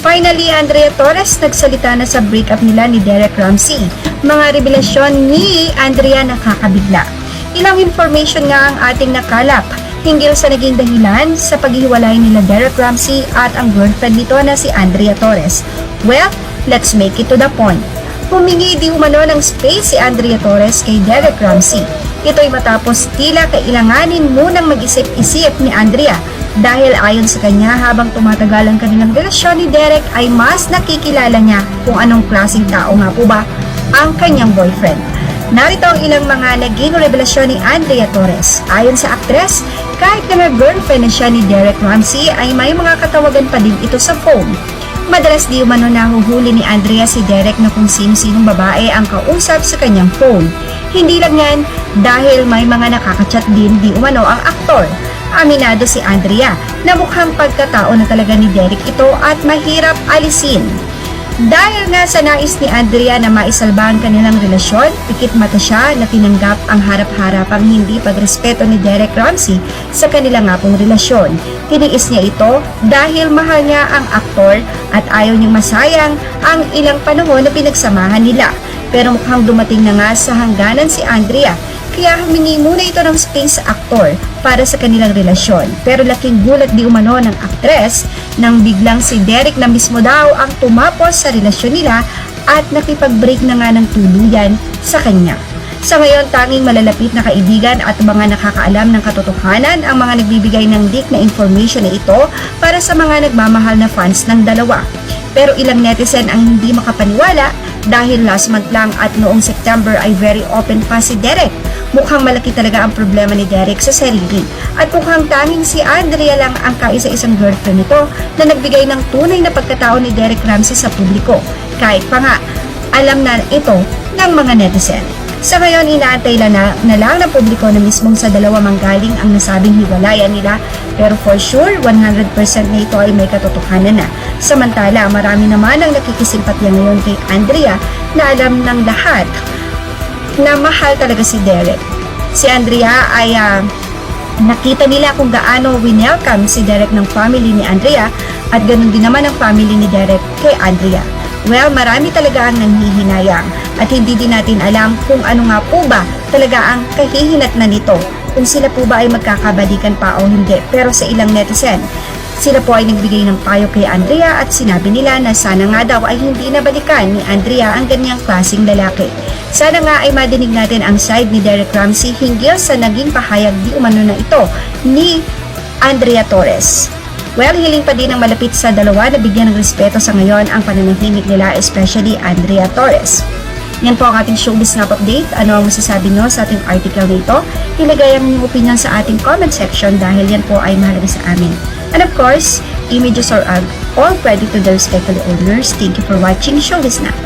Finally, Andrea Torres nagsalita na sa breakup nila ni Derek Ramsey. Mga revelasyon ni Andrea nakakabigla. Ilang information nga ang ating nakalap hinggil sa naging dahilan sa paghihiwalay nila Derek Ramsey at ang girlfriend nito na si Andrea Torres. Well, let's make it to the point. Humingi di umano ng space si Andrea Torres kay Derek Ramsey. Ito'y matapos tila kailanganin munang mag-isip-isip ni Andrea dahil ayon sa kanya habang tumatagal ang kanilang relasyon ni Derek ay mas nakikilala niya kung anong klaseng tao nga po ba ang kanyang boyfriend. Narito ang ilang mga naging revelasyon ni Andrea Torres. Ayon sa aktres, kahit na girlfriend na siya ni Derek Ramsey ay may mga katawagan pa din ito sa phone. Madalas di umano nahuhuli ni Andrea si Derek na kung sino-sinong babae ang kausap sa kanyang phone. Hindi lang yan dahil may mga nakakachat din di umano ang aktor. Aminado si Andrea na mukhang pagkatao na talaga ni Derek ito at mahirap alisin. Dahil nga sa nais ni Andrea na maisalba ang kanilang relasyon, pikit mata siya na tinanggap ang harap-harapang hindi pagrespeto ni Derek Ramsey sa kanilang nga pong relasyon. Tiniis niya ito dahil mahal niya ang aktor at ayaw niyang masayang ang ilang panahon na pinagsamahan nila. Pero mukhang dumating na nga sa hangganan si Andrea, kaya humingi muna ito ng space sa aktor para sa kanilang relasyon. Pero laking gulat di umano ng aktres nang biglang si Derek na mismo daw ang tumapos sa relasyon nila at nakipag-break na nga ng tuluyan sa kanya. Sa ngayon, tanging malalapit na kaibigan at mga nakakaalam ng katotohanan ang mga nagbibigay ng leak na information na ito para sa mga nagmamahal na fans ng dalawa. Pero ilang netizen ang hindi makapaniwala dahil last month lang at noong September ay very open pa si Derek. Mukhang malaki talaga ang problema ni Derek sa sarili at mukhang tanging si Andrea lang ang kaisa-isang girlfriend nito na nagbigay ng tunay na pagkatao ni Derek Ramsey sa publiko. Kahit pa nga, alam na ito ng mga netizen. Sa ngayon, inaantay na lang ng publiko na mismong sa dalawa manggaling ang nasabing hiwalayan nila pero for sure, 100% na ito ay may katotohanan na. Samantala, marami naman ang nakikisimpatya ngayon kay Andrea na alam ng lahat na mahal talaga si Derek. Si Andrea ay nakita nila kung gaano winelcome si Derek ng family ni Andrea at ganun din naman ang family ni Derek kay Andrea. Well, marami talaga ang nanghihinayang at hindi din natin alam kung ano nga po ba talaga ang kahihinatnan nito, kung sila po ba ay magkakabalikan pa o hindi. Pero sa ilang netizen, sila po ay nagbigay ng payo kay Andrea at sinabi nila na sana nga daw ay hindi nabalikan ni Andrea ang ganyang klaseng lalaki. Sana nga ay madinig natin ang side ni Derek Ramsey hinggil sa naging pahayag di umano na ito ni Andrea Torres. Well, hiling pa din ang malapit sa dalawa na bigyan ng respeto sa ngayon ang pananahimik nila, especially Andrea Torres. Yan po ang ating showbiz snap update. Ano ang masasabi nyo sa ating article nito? Ilagay ang inyong opinion sa ating comment section dahil yan po ay mahalaga sa amin. And of course, images or all credit to the respectful owners. Thank you for watching Showbiz Snap.